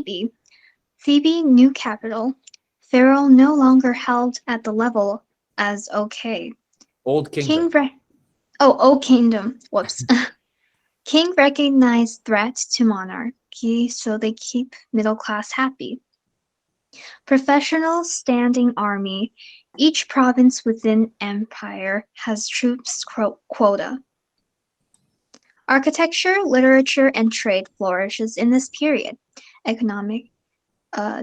Thebe new capital. Pharaoh no longer held at the level as OK. Old King Kingdom. Old Kingdom. Whoops. King recognized threat to monarchy, so they keep middle class happy. Professional standing army. Each province within empire has troops quota. Architecture, literature, and trade flourishes in this period. Economic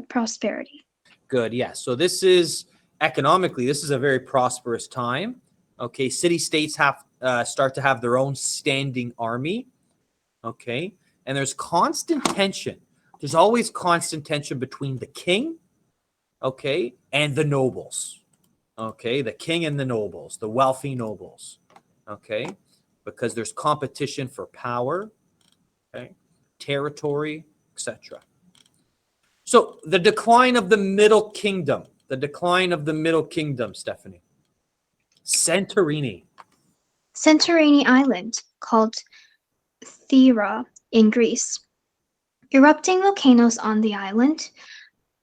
prosperity. Good. Yeah. So this is economically, this is a very prosperous time. Okay. City states have start to have their own standing army. Okay. And there's constant tension. There's always constant tension between the king, okay, and the nobles. Okay. The king and the nobles, the wealthy nobles. Okay. Because there's competition for power, okay, territory, etc. So the decline of the Middle Kingdom, Stephanie. Santorini. Santorini Island, called Thera in Greece. Erupting volcanoes on the island.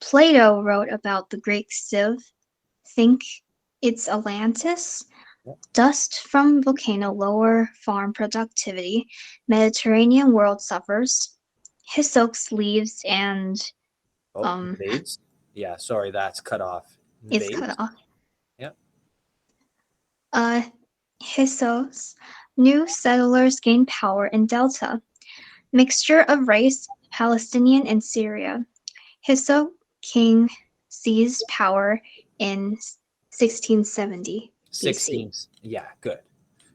Plato wrote about the Greek Civ. Think it's Atlantis. Dust from volcano lower farm productivity. Mediterranean world suffers. Hyssop's leaves and Oh, invades. Yeah, sorry, that's cut off. is cut Invades. off. Yeah. Hissos. New settlers gain power in Delta. Mixture of race, Palestinian and Syria. Hyssop king seized power in 1670 BC. Yeah, good.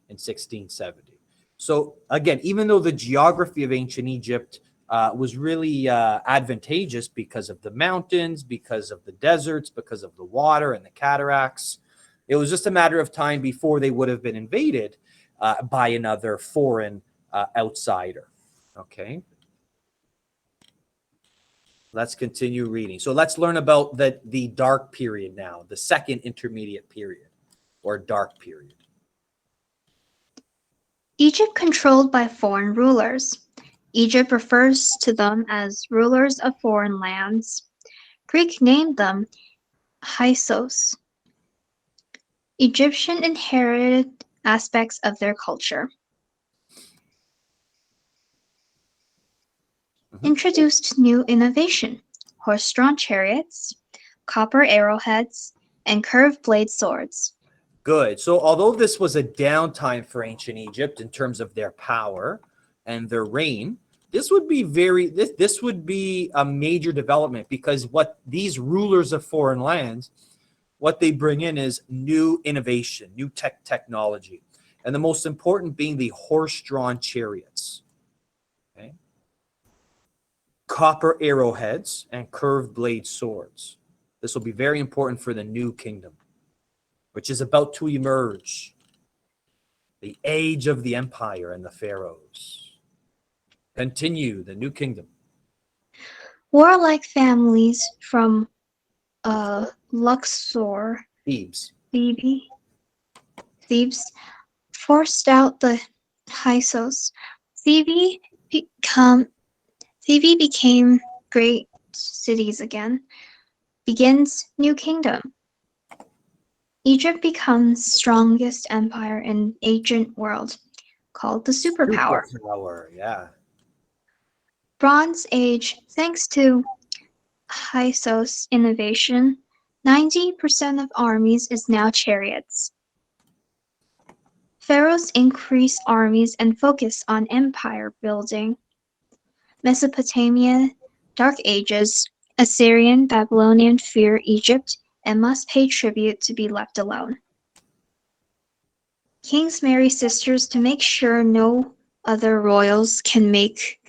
In 1670. So again, even though the geography of ancient Egypt was really advantageous because of the mountains, because of the deserts, because of the water and the cataracts, it was just a matter of time before they would have been invaded by another foreign outsider. Okay. Let's continue reading. So let's learn about the dark period now, the second intermediate period or dark period. Egypt controlled by foreign rulers. Egypt refers to them as rulers of foreign lands. Greek named them Hyksos. Egyptian inherited aspects of their culture. Introduced new innovation, horse-drawn chariots, copper arrowheads, and curved blade swords. Good. So although this was a downtime for ancient Egypt in terms of their power and their reign, this would be this would be a major development, because what these rulers of foreign lands, what they bring in is new innovation, new technology, and the most important being the horse-drawn chariots. Okay. Copper arrowheads and curved blade swords. This will be very important for the new kingdom, which is about to emerge. The age of the empire and the pharaohs. Continue, the new kingdom. Warlike families from Luxor, Thebes. Thebes, forced out the Hyksos. Thebe became great cities again. Begins new kingdom. Egypt becomes strongest empire in ancient world, called the superpower. Superpower, yeah. Bronze Age, thanks to Hyksos innovation, 90% of armies is now chariots. Pharaohs increase armies and focus on empire building. Mesopotamia, Dark Ages, Assyrian, Babylonian fear Egypt and must pay tribute to be left alone. Kings marry sisters to make sure no other royals can make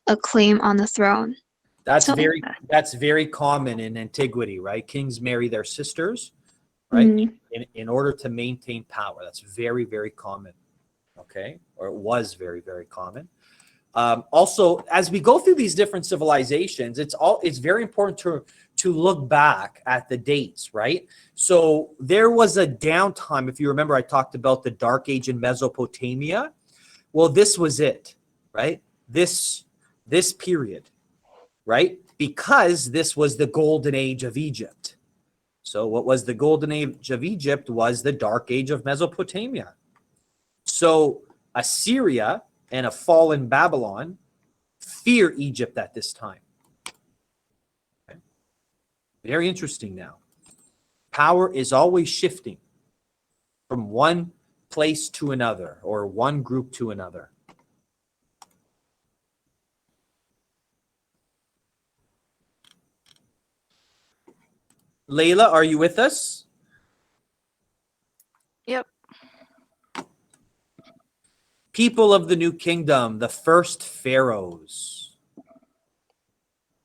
a claim on the throne. That's very common in antiquity, right? Kings marry their sisters, right? In order to maintain power. That's very, very common. Okay. Or it was very, very common. Also, as we go through these different civilizations, it's very important to look back at the dates, right? So there was a downtime. If you remember, I talked about the Dark Age in Mesopotamia. Well, this was it, right? This period, right? because this was the golden age of Egypt. So what was the golden age of Egypt was the dark age of Mesopotamia. So Assyria and a fallen Babylon fear Egypt at this time. Okay. Very interesting now. Power is always shifting from one place to another or one group to another. Layla, are you with us? Yep. People of the New Kingdom, the first pharaohs.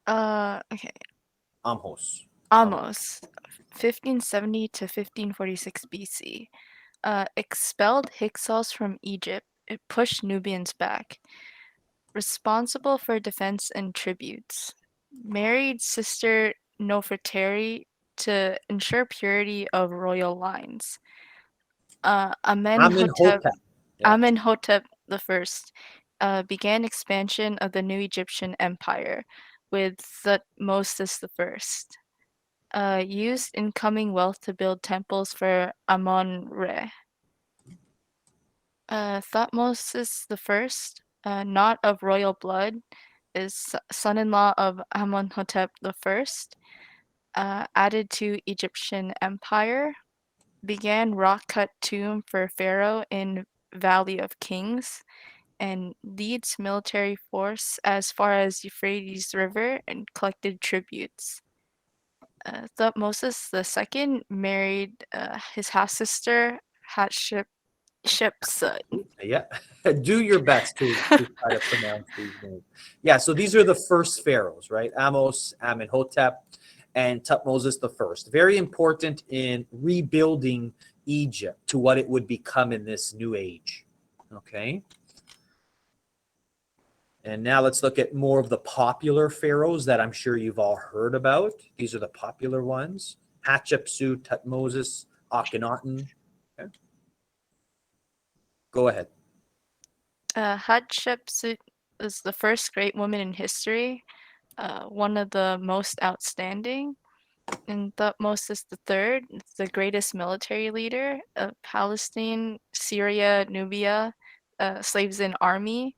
Okay. Amhos. Amos, 1570 to 1546 BC. Expelled Hyksos from Egypt. It pushed Nubians back. Responsible for defense and tributes. Married sister Nofertari to ensure purity of royal lines. Amenhotep Amenhotep. Yeah. Amenhotep I began expansion of the new Egyptian empire with Thutmose I. Used incoming wealth to build temples for Amon-Re. Thutmose I, not of royal blood, is son-in-law of Amenhotep I, added to Egyptian empire, began rock-cut tomb for pharaoh in Valley of Kings, and leads military force as far as Euphrates River and collected tributes. Thutmose II married his half-sister Hatshepsut. Yeah. Do your best to try to pronounce these names. Yeah, so these are the first pharaohs, right? Amos, Amenhotep, and Thutmose I. Very important in rebuilding Egypt to what it would become in this new age. Okay. And now let's look at more of the popular pharaohs that I'm sure you've all heard about. These are the popular ones. Hatshepsut, Thutmose, Akhenaten. Okay. Go ahead. Hatshepsut is the first great woman in history, one of the most outstanding. And Thutmose III is the greatest military leader of Palestine, Syria, Nubia, slaves in army,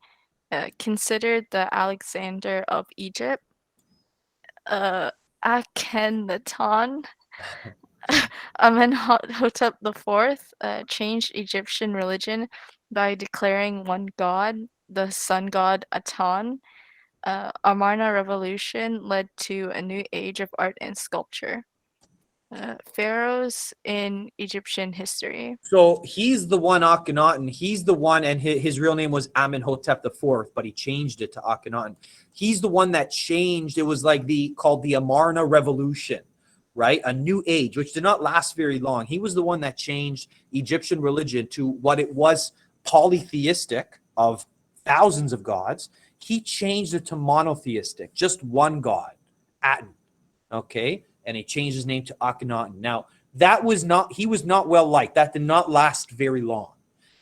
considered the Alexander of Egypt. Akhenaten, Amenhotep IV, changed Egyptian religion by declaring one god, the sun god Aton. Amarna revolution led to a new age of art and sculpture. Pharaohs in Egyptian history. So he's the one, Akhenaten. He's the one, and his real name was Amenhotep IV, but he changed it to Akhenaten. He's the one that changed. It was like called the Amarna Revolution, right? A new age, which did not last very long. He was the one that changed Egyptian religion to what it was, polytheistic of thousands of gods. He changed it to monotheistic, just one god, Aten. Okay, and he changed his name to Akhenaten. Now, he was not well liked. That did not last very long.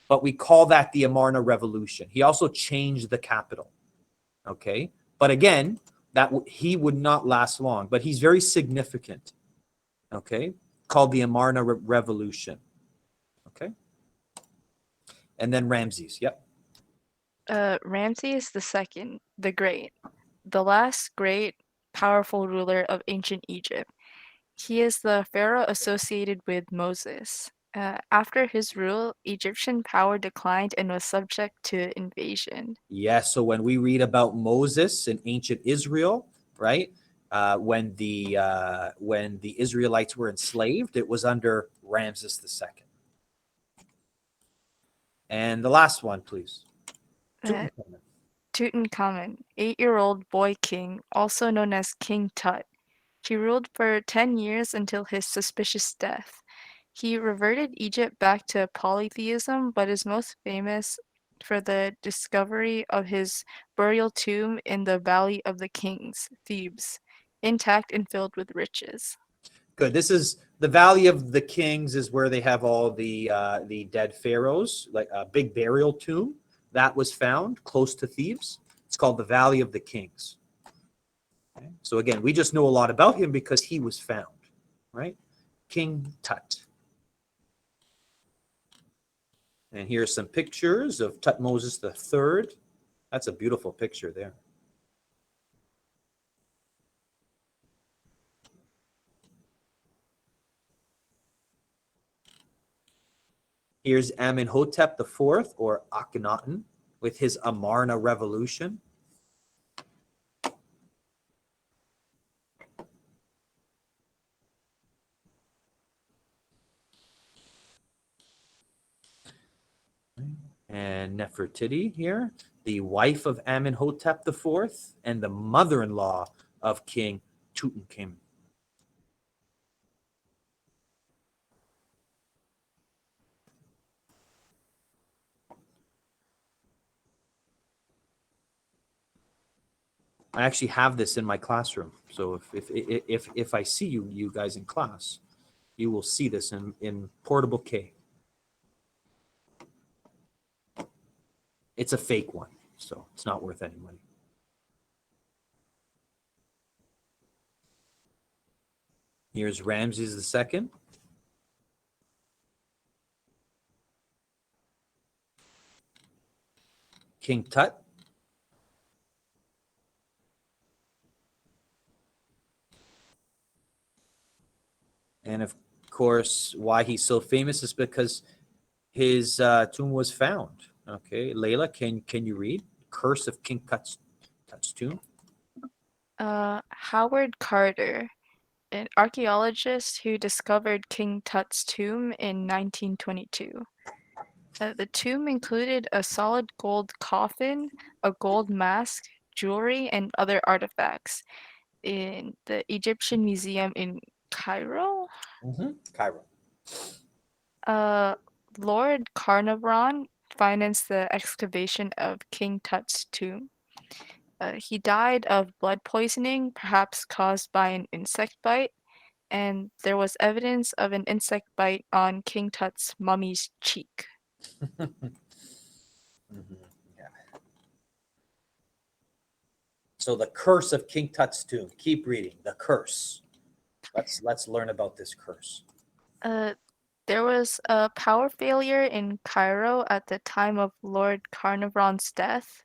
But we call that the Amarna Revolution. He also changed the capital. Okay? But again, he would not last long. But he's very significant. Okay? Called the Amarna Revolution. Okay? And then Ramses. Yep. Ramses II, the Great, the last great, powerful ruler of ancient Egypt. He is the pharaoh associated with Moses. After his rule, Egyptian power declined and was subject to invasion. Yes, so when we read about Moses in ancient Israel, right? When the Israelites were enslaved, it was under Ramses II. And the last one, please. Tutankhamun, 8-year-old boy king, also known as King Tut. He ruled for 10 years until his suspicious death. He reverted Egypt back to polytheism, but is most famous for the discovery of his burial tomb in the Valley of the Kings, Thebes, intact and filled with riches. Good. This is the Valley of the Kings, is where they have all the dead pharaohs, like a big burial tomb that was found close to Thebes. It's called the Valley of the Kings. Okay. So again, we just know a lot about him because he was found, right? King Tut. And here's some pictures of Tutmosis III. That's a beautiful picture there. Here's Amenhotep IV, or Akhenaten, with his Amarna revolution. And Nefertiti here, the wife of Amenhotep IV and the mother-in-law of King Tutankhamun. I actually have this in my classroom. So if I see you guys in class, you will see this in Portable K. It's a fake one, so it's not worth any money. Here's Ramses II. King Tut. And of course, why he's so famous is because his tomb was found. Okay, Layla, can you read Curse of King Tut's tomb? Howard Carter, an archaeologist who discovered King Tut's tomb in 1922. The tomb included a solid gold coffin, a gold mask, jewelry, and other artifacts in the Egyptian Museum in Cairo. Cairo. Lord Carnarvon financed the excavation of King Tut's tomb. He died of blood poisoning, perhaps caused by an insect bite, and there was evidence of an insect bite on King Tut's mummy's cheek. Yeah. So the curse of King Tut's tomb. Keep reading. The curse. Let's learn about this curse. There was a power failure in Cairo at the time of Lord Carnarvon's death.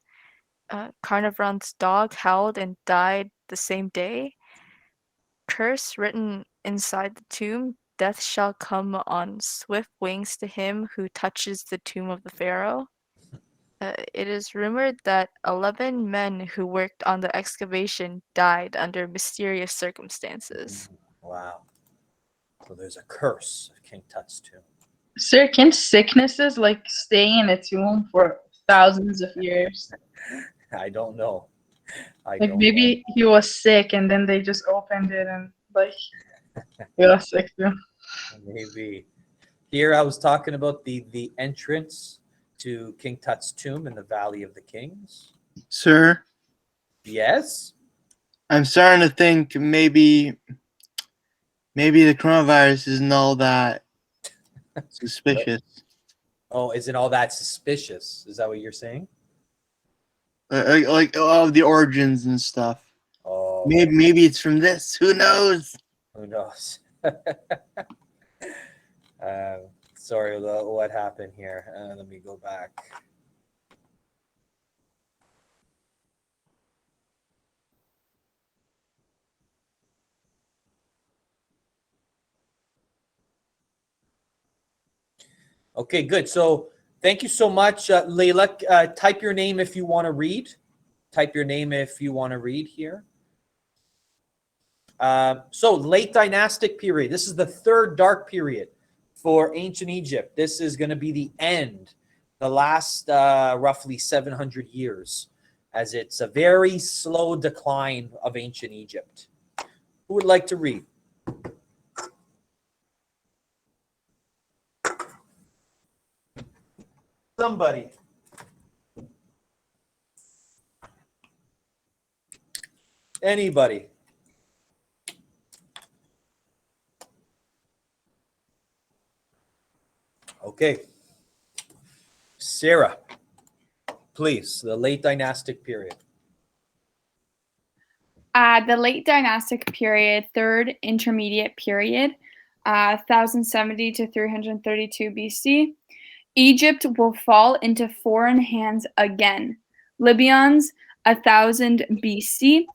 Carnarvon's dog howled and died the same day. Curse written inside the tomb: death shall come on swift wings to him who touches the tomb of the pharaoh. It is rumored that 11 men who worked on the excavation died under mysterious circumstances. Wow. So there's a curse of King Tut's tomb. Sir, can sicknesses like stay in a tomb for thousands of years? I don't know. Like maybe he was sick and then they just opened it and like he was sick too. Maybe. Here I was talking about the entrance to King Tut's tomb in the Valley of the Kings. Sir, Yes. I'm starting to think maybe the coronavirus isn't all that suspicious. Oh, isn't all that suspicious? Is that what you're saying? Like all of the origins and stuff. Oh, Maybe it's from this. Who knows? who knows? Sorry, what happened here? Let me go back. Okay, good. So thank you so much, Layla. Type your name if you want to read. Type your name if you want to read here. So late dynastic period. This is the third dark period for ancient Egypt. This is going to be the end, the last roughly 700 years, as it's a very slow decline of ancient Egypt. Who would like to read? Somebody. Anybody. Okay. Sarah, please, the late dynastic period. The late dynastic period, third intermediate period, 1070 to 332 BC. Egypt will fall into foreign hands again. Libyans, 1000 BC.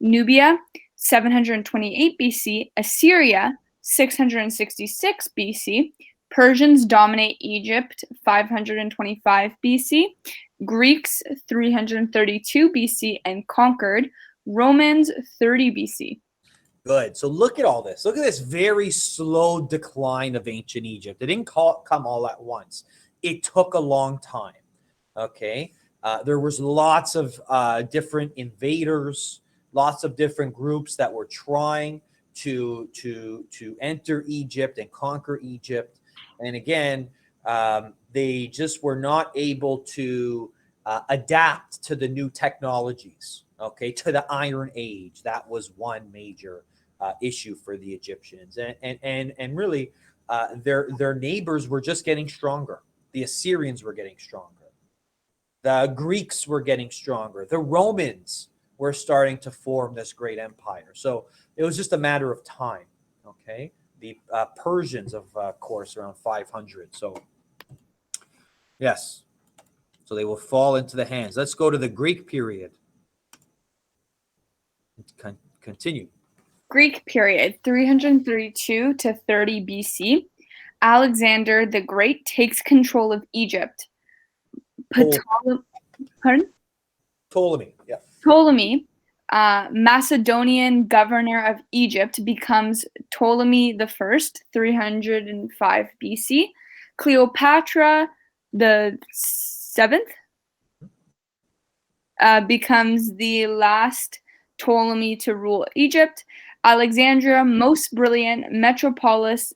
Nubia, 728 BC. Assyria, 666 BC. Persians dominate Egypt, 525 BC. Greeks, 332 BC, and conquered. Romans, 30 BC. Good. So look at all this. Look at this very slow decline of ancient Egypt. It didn't come all at once. It took a long time. Okay. There was lots of different invaders, lots of different groups that were trying to enter Egypt and conquer Egypt. And again, they just were not able to adapt to the new technologies. Okay, to the Iron Age. That was one major issue for the Egyptians, and really, their neighbors were just getting stronger. The Assyrians were getting stronger. The Greeks were getting stronger. The Romans were starting to form this great empire. So it was just a matter of time. Okay, the Persians, of course, around 500. So yes, so they will fall into the hands. Let's go to the Greek period. Continue. Greek period, 332 to 30 BC. Alexander the Great takes control of Egypt. Ptolemy. Yeah. Ptolemy, Macedonian governor of Egypt, becomes Ptolemy the First, 305 BC. Cleopatra the Seventh becomes the last Ptolemy to rule Egypt. Alexandria, most brilliant metropolis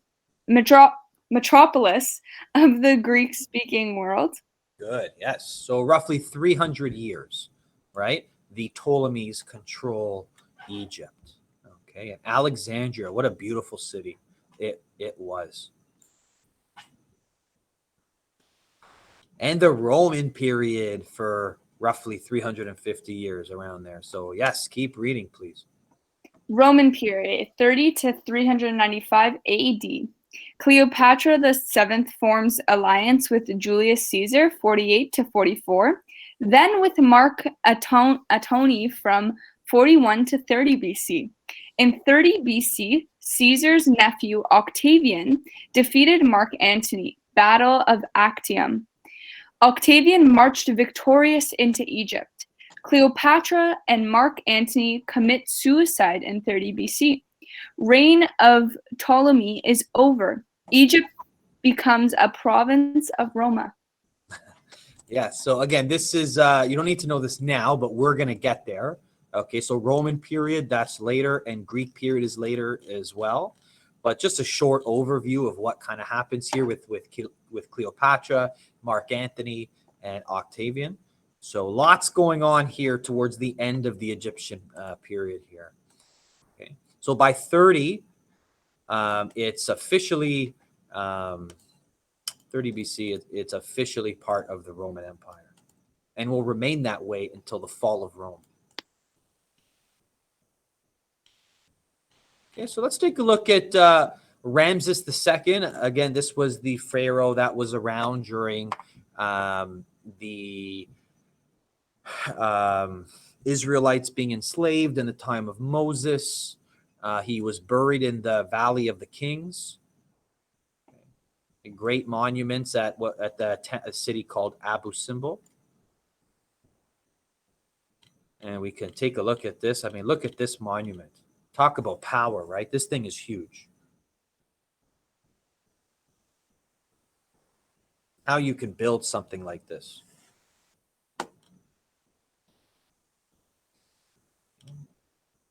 of the Greek-speaking world. Good. Yes. So roughly 300 years, right? The Ptolemies control Egypt. Okay. And Alexandria, what a beautiful city it was. And the Roman period for roughly 350 years around there. So yes, keep reading, please. Roman period, 30 to 395 AD. Cleopatra VII forms alliance with Julius Caesar, 48 to 44, then with Mark Antony from 41 to 30 BC. In 30 BC, Caesar's nephew Octavian defeated Mark Antony, Battle of Actium. Octavian marched victorious into Egypt. Cleopatra and Mark Antony commit suicide in 30 BC. Reign of Ptolemy is over. Egypt becomes a province of Roma. Yeah. So again, this is you don't need to know this now, but we're gonna get there. Okay. So Roman period, that's later, and Greek period is later as well. But just a short overview of what kind of happens here with Cleopatra, Mark Antony, and Octavian. So lots going on here towards the end of the Egyptian period here. Okay. So by 30, it's officially 30 BC. It's officially part of the Roman Empire, and will remain that way until the fall of Rome. Okay, so let's take a look at Ramses II. Again, this was the pharaoh that was around during the Israelites being enslaved in the time of Moses. He was buried in the Valley of the Kings. Great monuments at a city called Abu Simbel. And we can take a look at this. I mean, look at this monument. Talk about power, right? This thing is huge. How you can build something like this.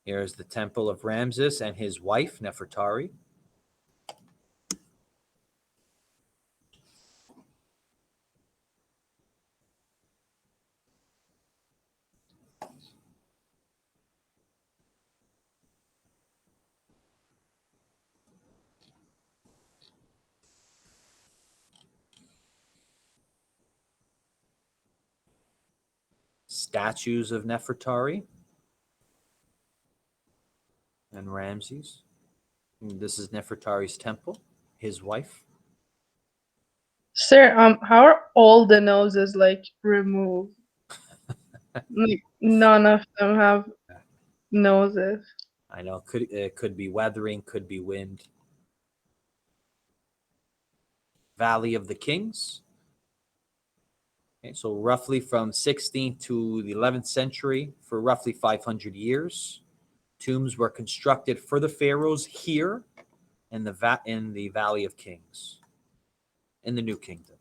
Here's the temple of Ramses and his wife, Nefertari. Statues of Nefertari. and Ramses. And this is Nefertari's temple, his wife. Sir, how are all the noses like removed? Like none of them have noses. I know it could be weathering, could be wind. Valley of the Kings. Okay, so roughly from 16th to the 11th century, for roughly 500 years, tombs were constructed for the pharaohs here in the Valley of Kings, in the New Kingdom.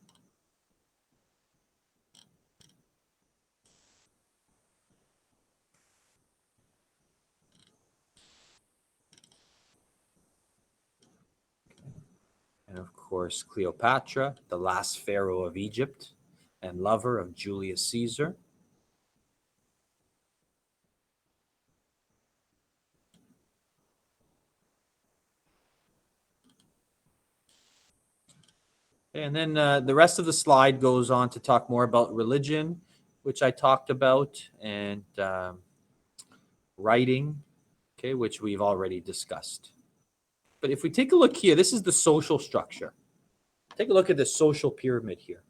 And of course, Cleopatra, the last pharaoh of Egypt and lover of Julius Caesar. And then the rest of the slide goes on to talk more about religion, which I talked about, and writing, okay, which we've already discussed. But if we take a look here, this is the social structure. Take a look at the social pyramid here.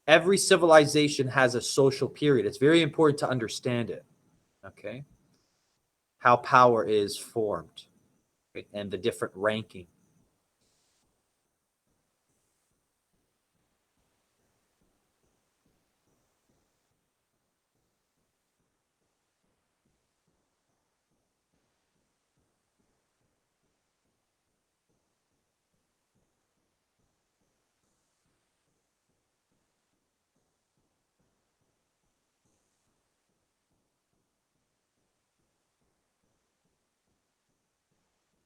Every civilization has a social period. It's very important to understand it, okay? How power is formed, right? And the different ranking.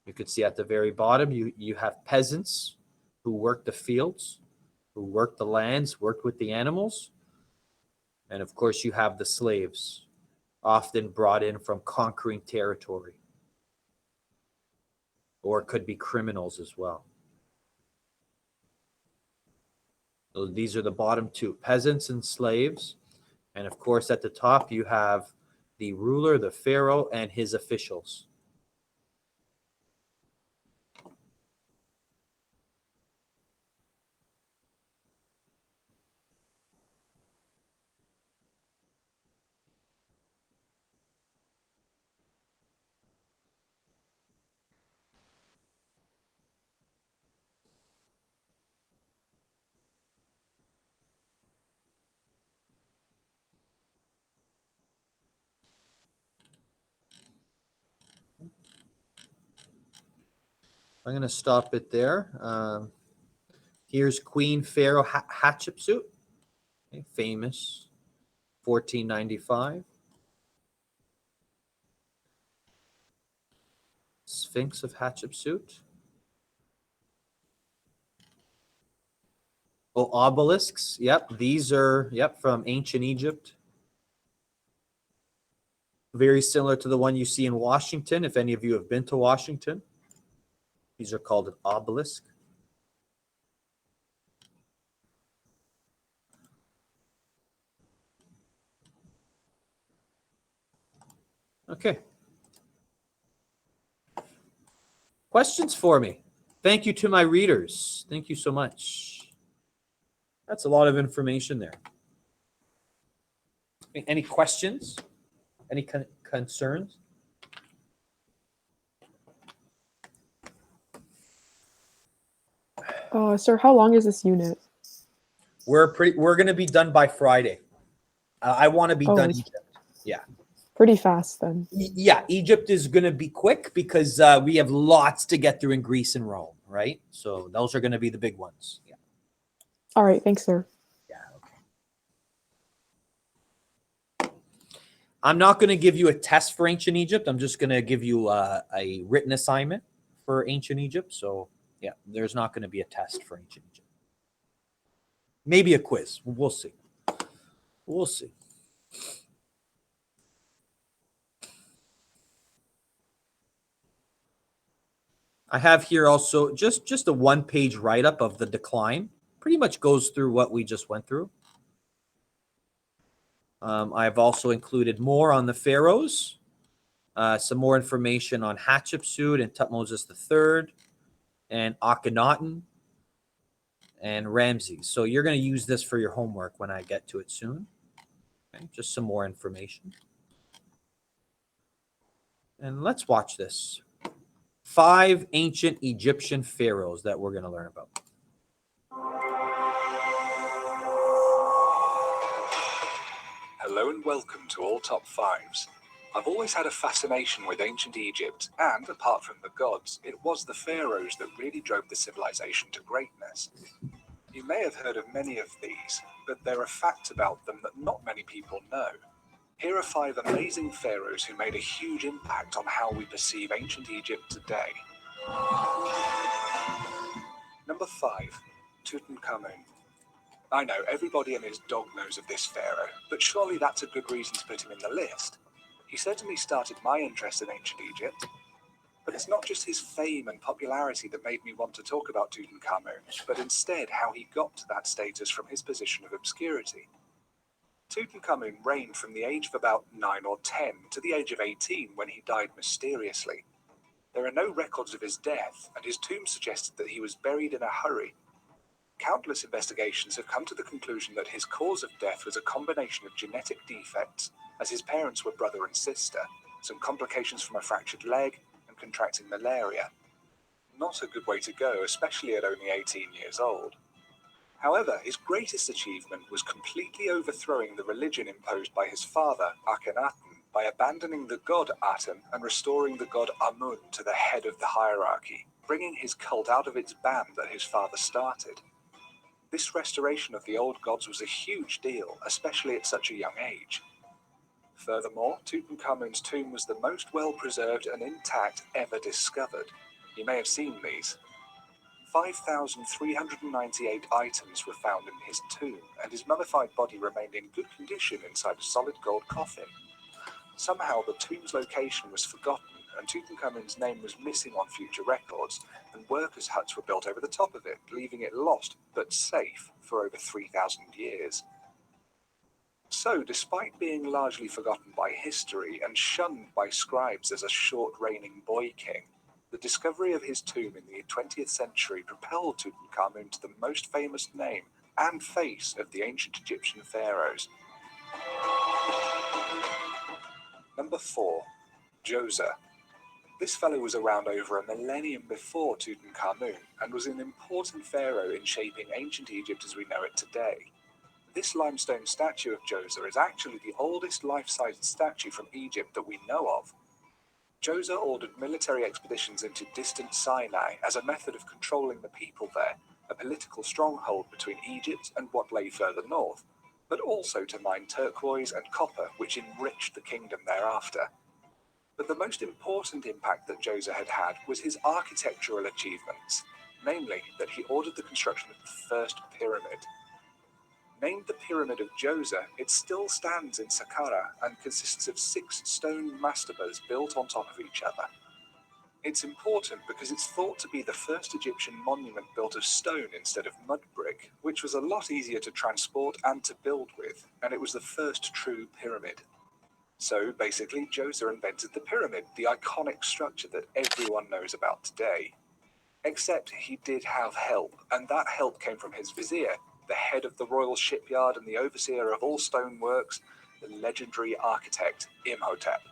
You could see at the very bottom, you have peasants who work the fields, who work the lands, worked with the animals. And of course, you have the slaves, often brought in from conquering territory, or it could be criminals as well. So these are the bottom two, peasants and slaves. And of course, at the top, you have the ruler, the pharaoh, and his officials. I'm going to stop it there. Here's Queen Pharaoh Hatshepsut, okay, famous, 1495. Sphinx of Hatshepsut. Oh, obelisks. Yep, these are from ancient Egypt. Very similar to the one you see in Washington, if any of you have been to Washington. These are called an obelisk. Okay. Questions for me? Thank you to my readers. Thank you so much. That's a lot of information there. Any questions? Any concerns? Sir, how long is this unit? We're going to be done by Friday. I want to be done. it's Egypt. Yeah. Pretty fast then. Yeah, Egypt is going to be quick because we have lots to get through in Greece and Rome, right? So those are going to be the big ones. Yeah. All right, thanks, sir. Yeah. Okay. I'm not going to give you a test for ancient Egypt. I'm just going to give you a written assignment for ancient Egypt. So yeah, there's not going to be a test for ancient Egypt. Maybe a quiz. We'll see. We'll see. I have here also just a one-page write-up of the decline. Pretty much goes through what we just went through. I've also included more on the pharaohs, some more information on Hatshepsut and Tutmosis III, and Akhenaten and Ramses. So you're going to use this for your homework when I get to it soon. Okay, just some more information. And let's watch this. 5 ancient Egyptian pharaohs that we're going to learn about. Hello and welcome to all Top 5s. I've always had a fascination with ancient Egypt, and apart from the gods, it was the pharaohs that really drove the civilization to greatness. You may have heard of many of these, but there are facts about them that not many people know. Here are 5 amazing pharaohs who made a huge impact on how we perceive ancient Egypt today. Number 5, Tutankhamun. I know everybody and his dog knows of this pharaoh, but surely that's a good reason to put him in the list. He certainly started my interest in ancient Egypt. But it's not just his fame and popularity that made me want to talk about Tutankhamun, but instead how he got to that status from his position of obscurity. Tutankhamun reigned from the age of about 9 or 10 to the age of 18 when he died mysteriously. There are no records of his death, and his tomb suggested that he was buried in a hurry. Countless investigations have come to the conclusion that his cause of death was a combination of genetic defects, as his parents were brother and sister, some complications from a fractured leg, and contracting malaria. Not a good way to go, especially at only 18 years old. However, his greatest achievement was completely overthrowing the religion imposed by his father, Akhenaten, by abandoning the god Aten and restoring the god Amun to the head of the hierarchy, bringing his cult out of its ban that his father started. This restoration of the old gods was a huge deal, especially at such a young age. Furthermore, Tutankhamun's tomb was the most well-preserved and intact ever discovered. You may have seen these. 5,398 items were found in his tomb, and his mummified body remained in good condition inside a solid gold coffin. Somehow the tomb's location was forgotten, and Tutankhamun's name was missing on future records, and workers' huts were built over the top of it, leaving it lost but safe for over 3,000 years. So, despite being largely forgotten by history and shunned by scribes as a short-reigning boy king, the discovery of his tomb in the 20th century propelled Tutankhamun to the most famous name and face of the ancient Egyptian pharaohs. Number 4, Djoser. This fellow was around over a millennium before Tutankhamun and was an important pharaoh in shaping ancient Egypt as we know it today. This limestone statue of Djoser is actually the oldest life-sized statue from Egypt that we know of. Djoser ordered military expeditions into distant Sinai as a method of controlling the people there, a political stronghold between Egypt and what lay further north, but also to mine turquoise and copper, which enriched the kingdom thereafter. But the most important impact that Djoser had had was his architectural achievements, namely that he ordered the construction of the first pyramid. Named the Pyramid of Djoser, it still stands in Saqqara and consists of 6 stone mastabas built on top of each other. It's important because it's thought to be the first Egyptian monument built of stone instead of mud brick, which was a lot easier to transport and to build with, and it was the first true pyramid. So basically, Djoser invented the pyramid, the iconic structure that everyone knows about today. Except he did have help, and that help came from his vizier, the head of the royal shipyard and the overseer of all stoneworks, the legendary architect Imhotep.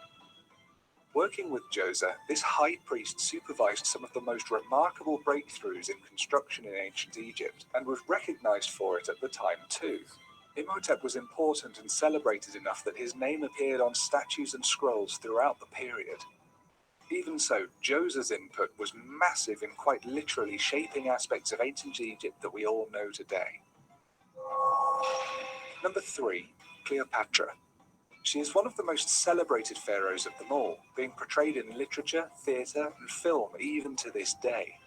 Working with Djoser, this high priest supervised some of the most remarkable breakthroughs in construction in ancient Egypt, and was recognized for it at the time too. Imhotep was important and celebrated enough that his name appeared on statues and scrolls throughout the period. Even so, Djoser's input was massive in quite literally shaping aspects of ancient Egypt that we all know today. Number 3, Cleopatra. She is one of the most celebrated pharaohs of them all, being portrayed in literature, theatre, and film even to this day.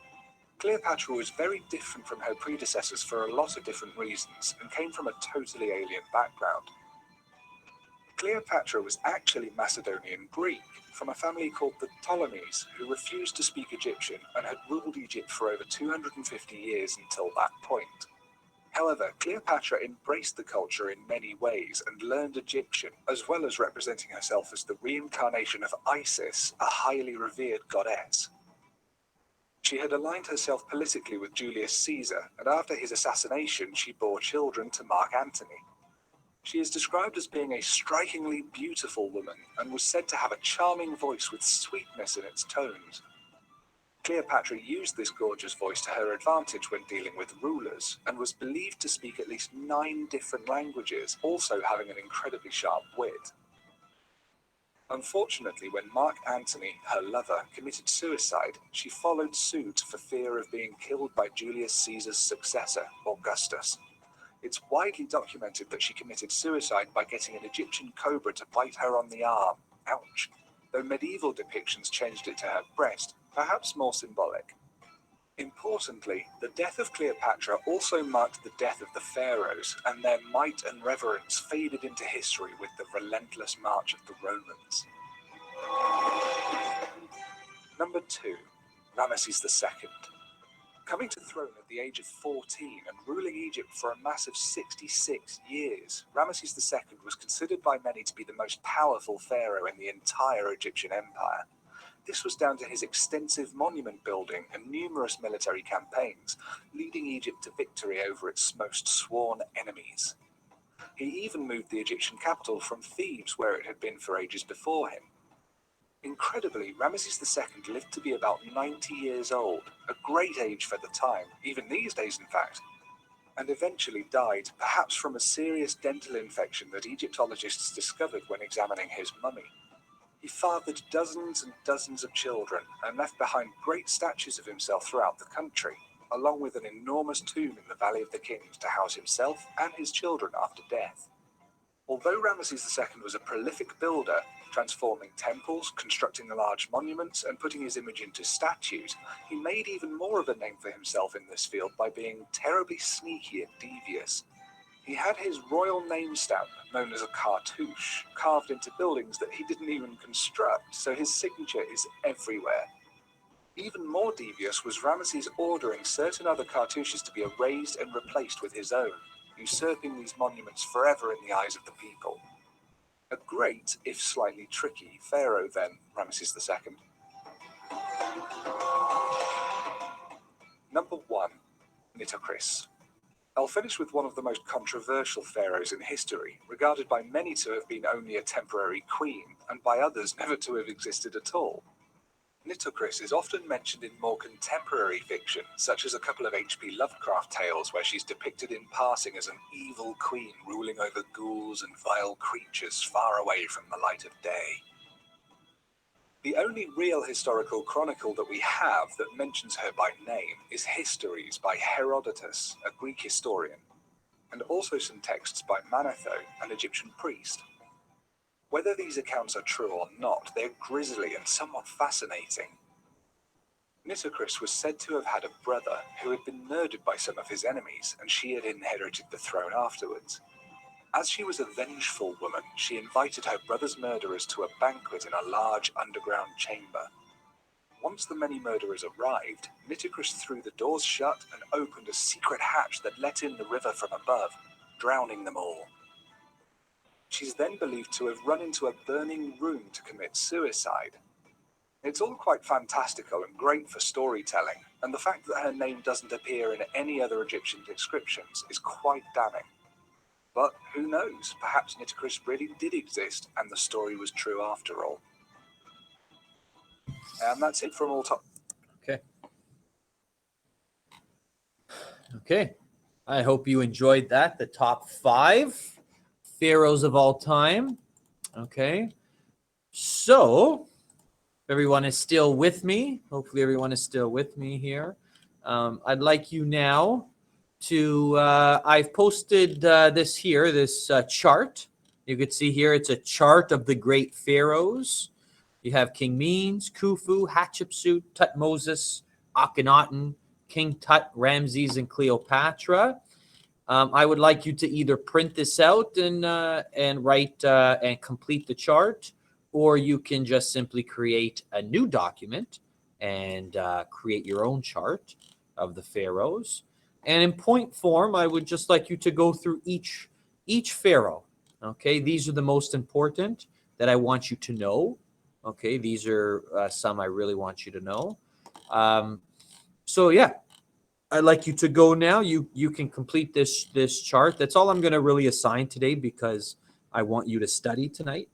Cleopatra was very different from her predecessors for a lot of different reasons, and came from a totally alien background. Cleopatra was actually Macedonian Greek, from a family called the Ptolemies, who refused to speak Egyptian and had ruled Egypt for over 250 years until that point. However, Cleopatra embraced the culture in many ways and learned Egyptian, as well as representing herself as the reincarnation of Isis, a highly revered goddess. She had aligned herself politically with Julius Caesar, and after his assassination, she bore children to Mark Antony. She is described as being a strikingly beautiful woman and was said to have a charming voice with sweetness in its tones. Cleopatra used this gorgeous voice to her advantage when dealing with rulers, and was believed to speak at least 9 different languages, also having an incredibly sharp wit. Unfortunately, when Mark Antony, her lover, committed suicide, she followed suit for fear of being killed by Julius Caesar's successor, Augustus. It's widely documented that she committed suicide by getting an Egyptian cobra to bite her on the arm. Ouch. Though medieval depictions changed it to her breast, perhaps more symbolic. Importantly, the death of Cleopatra also marked the death of the pharaohs, and their might and reverence faded into history with the relentless march of the Romans. Number 2. Ramesses II. Coming to the throne at the age of 14 and ruling Egypt for a massive 66 years, Ramesses II was considered by many to be the most powerful pharaoh in the entire Egyptian empire. This was down to his extensive monument building and numerous military campaigns, leading Egypt to victory over its most sworn enemies. He even moved the Egyptian capital from Thebes, where it had been for ages before him. Incredibly, Ramesses II lived to be about 90 years old, a great age for the time, even these days in fact, and eventually died, perhaps from a serious dental infection that Egyptologists discovered when examining his mummy. He fathered dozens and dozens of children and left behind great statues of himself throughout the country, along with an enormous tomb in the Valley of the Kings to house himself and his children after death. Although Ramesses II was a prolific builder, transforming temples, constructing large monuments, and putting his image into statues, he made even more of a name for himself in this field by being terribly sneaky and devious. He had his royal name stamp, known as a cartouche, carved into buildings that he didn't even construct, so his signature is everywhere. Even more devious was Ramesses ordering certain other cartouches to be erased and replaced with his own, usurping these monuments forever in the eyes of the people. A great, if slightly tricky, pharaoh then, Ramesses II. Number 1. Nitocris. I'll finish with one of the most controversial pharaohs in history, regarded by many to have been only a temporary queen, and by others never to have existed at all. Nitocris is often mentioned in more contemporary fiction, such as a couple of H.P. Lovecraft tales where she's depicted in passing as an evil queen ruling over ghouls and vile creatures far away from the light of day. The only real historical chronicle that we have that mentions her by name is Histories by Herodotus, a Greek historian, and also some texts by Manetho, an Egyptian priest. Whether these accounts are true or not, they're grisly and somewhat fascinating. Nitocris was said to have had a brother who had been murdered by some of his enemies, and she had inherited the throne afterwards. As she was a vengeful woman, she invited her brother's murderers to a banquet in a large underground chamber. Once the many murderers arrived, Nitocris threw the doors shut and opened a secret hatch that let in the river from above, drowning them all. She's then believed to have run into a burning room to commit suicide. It's all quite fantastical and great for storytelling, and the fact that her name doesn't appear in any other Egyptian descriptions is quite damning. But who knows, perhaps Nitocris really did exist and the story was true after all. And that's it from all top. Okay. I hope you enjoyed that. The top 5 pharaohs of all time. Okay. So, everyone is still with me. Hopefully everyone is still with me here. I'd like you now to, I've posted this here, this chart. You can see here, it's a chart of the great pharaohs. You have King Menes, Khufu, Hatshepsut, Tutmosis, Akhenaten, King Tut, Ramses, and Cleopatra. I would like you to either print this out and write and complete the chart, or you can just simply create a new document and create your own chart of the pharaohs. And in point form, I would just like you to go through each pharaoh. Okay, these are the most important that I want you to know. Okay, these are some I really want you to know. So yeah, I'd like you to go now. You can complete this chart. That's all I'm going to really assign today because I want you to study tonight.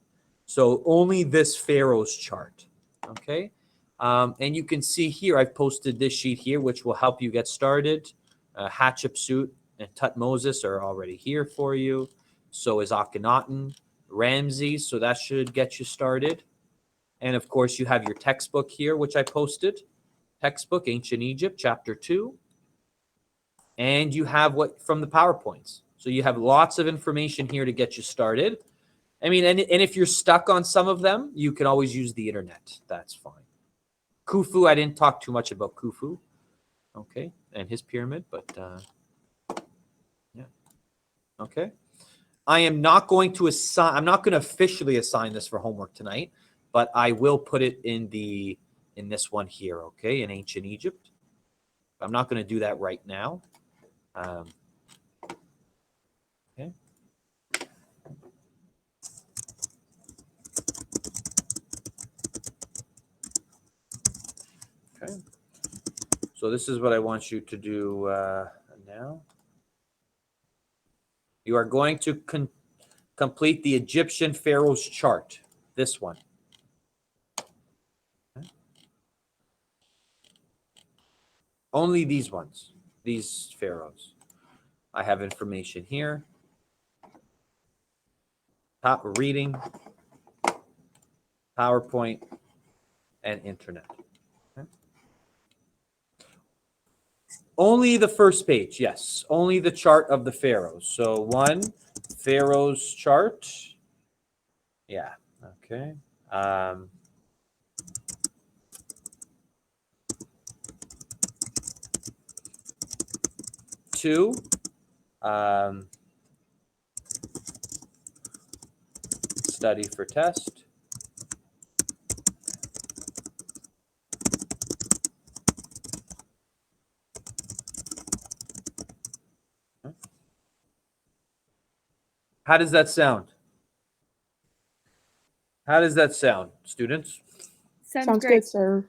So only this pharaoh's chart. Okay, and you can see here I've posted this sheet here, which will help you get started. Hatshepsut and Tutmosis are already here for you. So is Akhenaten, Ramses. So that should get you started. And of course, you have your textbook here, which I posted. Textbook, Ancient Egypt, Chapter 2. And you have what from the PowerPoints. So you have lots of information here to get you started. I mean, and if you're stuck on some of them, you can always use the internet. That's fine. Khufu, I didn't talk too much about Khufu. Okay, and his pyramid, but yeah. Okay. I am not going to assign, I'm not going to officially assign this for homework tonight, but I will put it in this one here, okay, in Ancient Egypt. I'm not going to do that right now. Okay. Okay. So this is what I want you to do now. You are going to complete the Egyptian pharaoh's chart. This one. Okay. Only these ones. These pharaohs. I have information here. Reading, PowerPoint, and internet. Okay. Only the first page, yes. Only the chart of the pharaohs. So one, pharaoh's chart. Yeah, okay. Two, study for test. How does that sound? How does that sound, students? Sounds great. good, sir.